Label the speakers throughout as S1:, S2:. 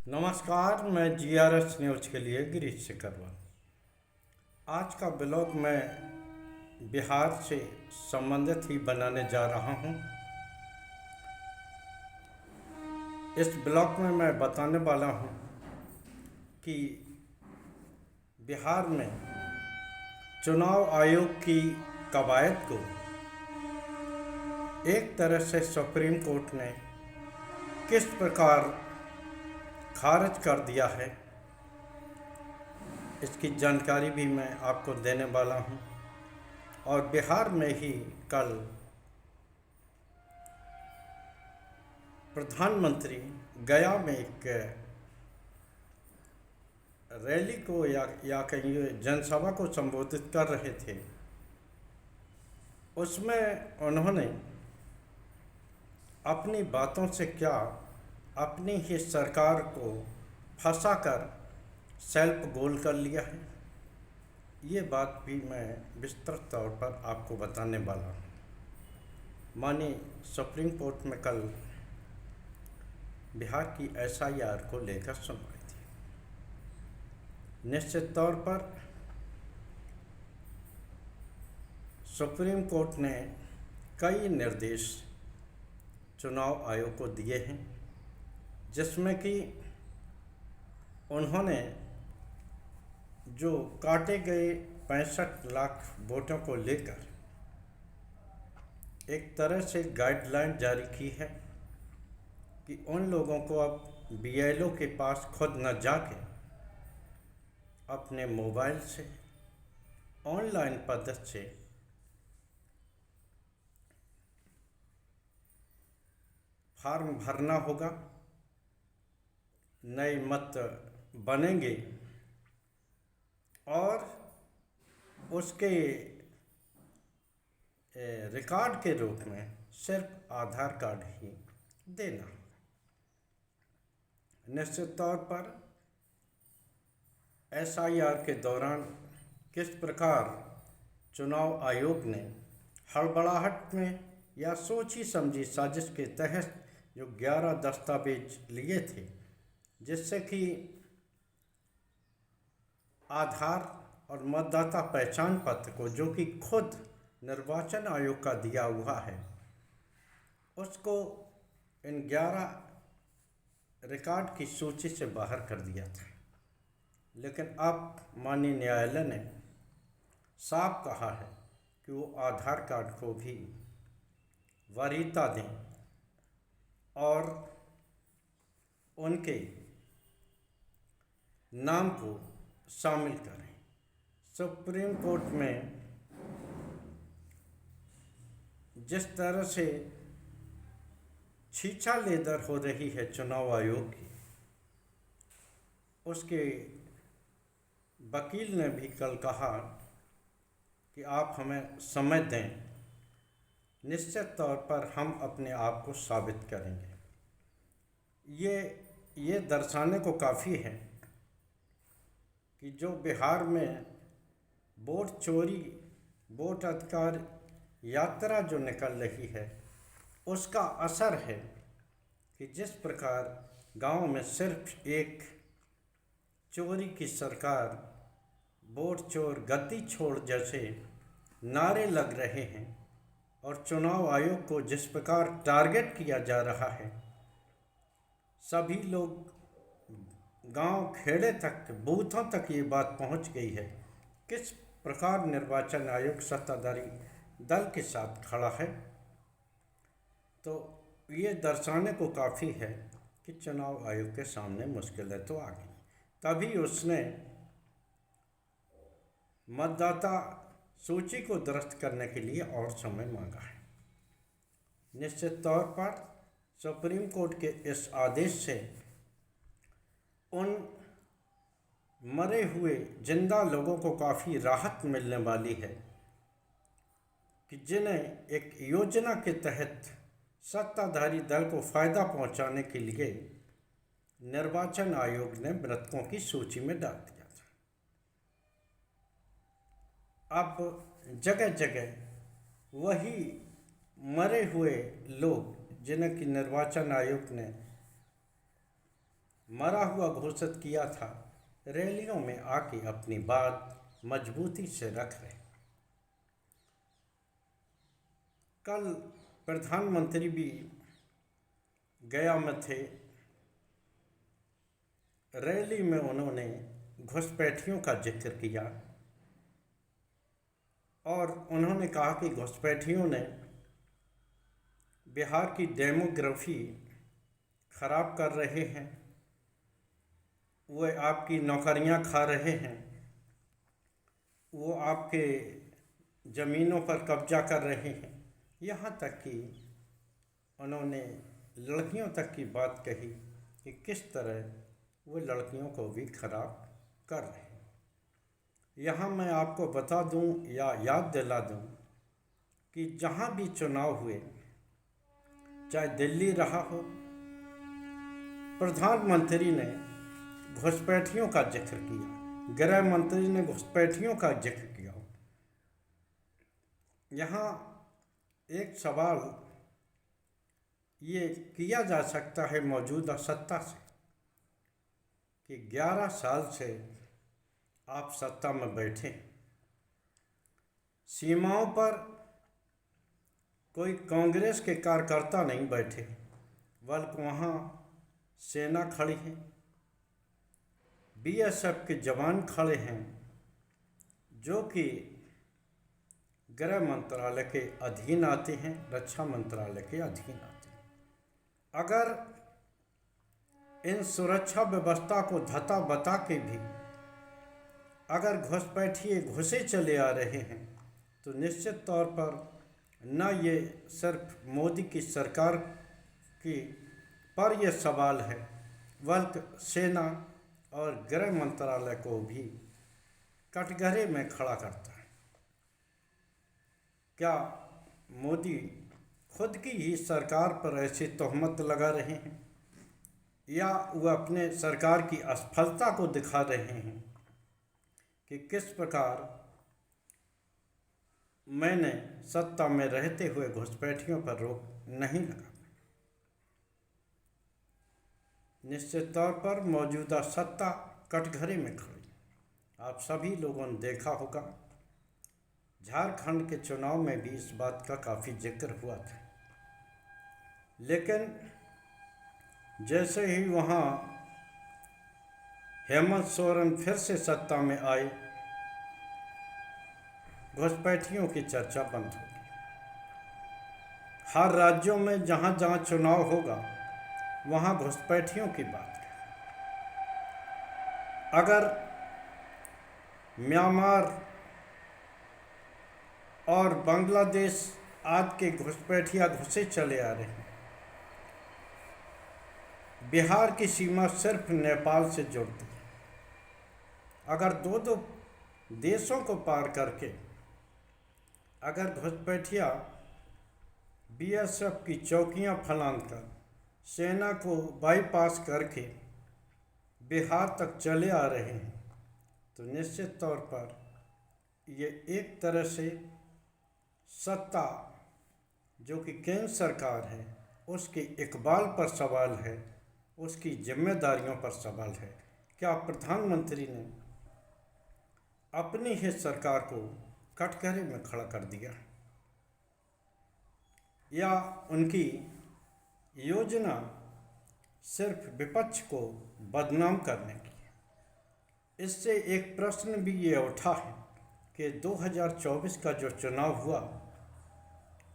S1: नमस्कार, मैं GRS news के लिए गिरीश सिकरवार। आज का ब्लॉग मैं बिहार से संबंधित ही बनाने जा रहा हूं। इस ब्लॉग में मैं बताने वाला हूं कि बिहार में चुनाव आयोग की कवायद को एक तरह से सुप्रीम कोर्ट ने किस प्रकार खारिज कर दिया है, इसकी जानकारी भी मैं आपको देने वाला हूं। और बिहार में ही कल प्रधानमंत्री गया में एक रैली को या कहीं जनसभा को संबोधित कर रहे थे। उसमें उन्होंने अपनी बातों से क्या अपनी ही सरकार को फंसाकर सेल्फ गोल कर लिया है, ये बात भी मैं विस्तृत तौर पर आपको बताने वाला हूँ। माननीय सुप्रीम कोर्ट में कल बिहार की एसआईआर को लेकर सुनवाई थी। निश्चित तौर पर सुप्रीम कोर्ट ने कई निर्देश चुनाव आयोग को दिए हैं, जिसमें कि उन्होंने जो काटे गए 65 लाख वोटों को लेकर एक तरह से गाइडलाइन जारी की है कि उन लोगों को अब बीएलओ के पास खुद न जाके अपने मोबाइल से ऑनलाइन पद्धति से फॉर्म भरना होगा। नए मत बनेंगे और उसके रिकॉर्ड के रूप में सिर्फ आधार कार्ड ही देना। निश्चित तौर पर एसआईआर के दौरान किस प्रकार चुनाव आयोग ने हड़बड़ाहट में या सोची समझी साजिश के तहत जो 11 दस्तावेज लिए थे, जिससे कि आधार और मतदाता पहचान पत्र को, जो कि खुद निर्वाचन आयोग का दिया हुआ है, उसको इन 11 रिकॉर्ड की सूची से बाहर कर दिया था। लेकिन अब माननीय न्यायालय ने साफ कहा है कि वो आधार कार्ड को भी वरीयता दें और उनके नाम को शामिल करें। सुप्रीम कोर्ट में जिस तरह से छीछालेदर हो रही है चुनाव आयोग की, उसके वकील ने भी कल कहा कि आप हमें समय दें, निश्चित तौर पर हम अपने आप को साबित करेंगे। ये दर्शाने को काफ़ी है कि जो बिहार में वोट चोरी, वोट अधिकार यात्रा जो निकल रही है, उसका असर है कि जिस प्रकार गांव में सिर्फ एक चोरी की सरकार, वोट चोर गद्दी छोड़ जैसे नारे लग रहे हैं और चुनाव आयोग को जिस प्रकार टारगेट किया जा रहा है, सभी लोग गांव खेड़े तक, बूथों तक ये बात पहुंच गई है किस प्रकार निर्वाचन आयोग सत्ताधारी दल के साथ खड़ा है। तो ये दर्शाने को काफ़ी है कि चुनाव आयोग के सामने मुश्किलें तो आ गई। तभी उसने मतदाता सूची को दुरुस्त करने के लिए और समय मांगा है। निश्चित तौर पर सुप्रीम कोर्ट के इस आदेश से उन मरे हुए जिंदा लोगों को काफ़ी राहत मिलने वाली है कि जिन्हें एक योजना के तहत सत्ताधारी दल को फ़ायदा पहुंचाने के लिए निर्वाचन आयोग ने मृतकों की सूची में डाल दिया था। अब जगह जगह वही मरे हुए लोग, जिन्हें कि निर्वाचन आयोग ने मरा हुआ घोषित किया था, रैलियों में आके अपनी बात मजबूती से रख रहे। कल प्रधानमंत्री भी गया में थे। रैली में उन्होंने घुसपैठियों का जिक्र किया और उन्होंने कहा कि घुसपैठियों ने बिहार की डेमोग्राफी खराब कर रहे हैं, वो आपकी नौकरियां खा रहे हैं, वो आपके ज़मीनों पर कब्जा कर रहे हैं। यहाँ तक कि उन्होंने लड़कियों तक की बात कही कि किस तरह वो लड़कियों को भी खराब कर रहे हैं। यहाँ मैं आपको बता दूं या याद दिला दूं कि जहाँ भी चुनाव हुए, चाहे दिल्ली रहा हो, प्रधानमंत्री ने घुसपैठियों का जिक्र किया, गृह मंत्री ने घुसपैठियों का जिक्र किया। यहाँ एक सवाल ये किया जा सकता है मौजूदा सत्ता से कि 11 साल से आप सत्ता में बैठे, सीमाओं पर कोई कांग्रेस के कार्यकर्ता नहीं बैठे, बल्कि वहाँ सेना खड़ी है, बीएसएफ के जवान खड़े हैं जो कि गृह मंत्रालय के अधीन आते हैं, रक्षा मंत्रालय के अधीन आते हैं। अगर इन सुरक्षा व्यवस्था को धता बता के भी अगर घुसपैठिए घुसे चले आ रहे हैं तो निश्चित तौर पर न ये सिर्फ मोदी की सरकार की पर यह सवाल है, बल्कि सेना और गृह मंत्रालय को भी कटघरे में खड़ा करता है। क्या मोदी खुद की ही सरकार पर ऐसी तोहमत लगा रहे हैं या वह अपने सरकार की असफलता को दिखा रहे हैं कि किस प्रकार मैंने सत्ता में रहते हुए घुसपैठियों पर रोक नहीं लगा। निश्चित तौर पर मौजूदा सत्ता कटघरे में खड़ी। आप सभी लोगों ने देखा होगा, झारखंड के चुनाव में भी इस बात का काफ़ी जिक्र हुआ था, लेकिन जैसे ही वहाँ हेमंत सोरेन फिर से सत्ता में आए, घुसपैठियों की चर्चा बंद हो गई। हर राज्यों में जहाँ जहाँ चुनाव होगा वहाँ घुसपैठियों की बात करें। अगर म्यांमार और बांग्लादेश आदि के घुसपैठिया घुसे चले आ रहे हैं, बिहार की सीमा सिर्फ नेपाल से जुड़ती है। अगर दो दो देशों को पार करके अगर घुसपैठिया बीएसएफ की चौकियां फलांग कर सेना को बाईपास करके बिहार तक चले आ रहे हैं तो निश्चित तौर पर ये एक तरह से सत्ता जो कि केंद्र सरकार है उसके इकबाल पर सवाल है, उसकी जिम्मेदारियों पर सवाल है। क्या प्रधानमंत्री ने अपनी ही सरकार को कटघरे में खड़ा कर दिया या उनकी योजना सिर्फ विपक्ष को बदनाम करने की? इससे एक प्रश्न भी ये उठा है कि 2024 का जो चुनाव हुआ,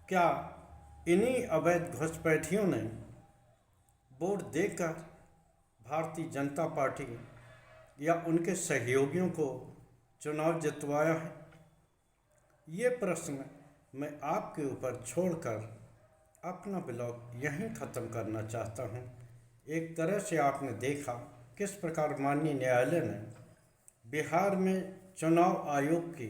S1: क्या इन्हीं अवैध घुसपैठियों ने वोट देकर भारतीय जनता पार्टी या उनके सहयोगियों को चुनाव जितवाया है? ये प्रश्न मैं आपके ऊपर छोड़कर अपना ब्लॉग यहीं ख़त्म करना चाहता हूँ। एक तरह से आपने देखा किस प्रकार माननीय न्यायालय ने बिहार में चुनाव आयोग की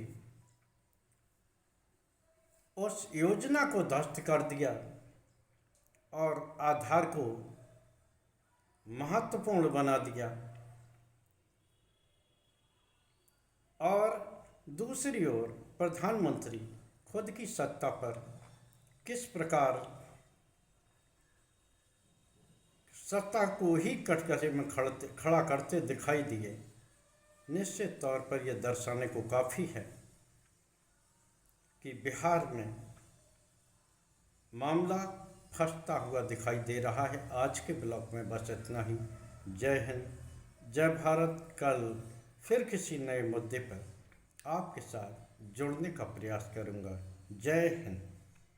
S1: उस योजना को ध्वस्त कर दिया और आधार को महत्वपूर्ण बना दिया, और दूसरी ओर प्रधानमंत्री खुद की सत्ता पर किस प्रकार सत्ता को ही कटघरे में खड़ा करते दिखाई दिए, निश्चित तौर पर यह दर्शाने को काफ़ी है कि बिहार में मामला फंसता हुआ दिखाई दे रहा है। आज के ब्लॉग में बस इतना ही। जय हिंद, जय भारत। कल फिर किसी नए मुद्दे पर आपके साथ जुड़ने का प्रयास करूंगा। जय हिंद।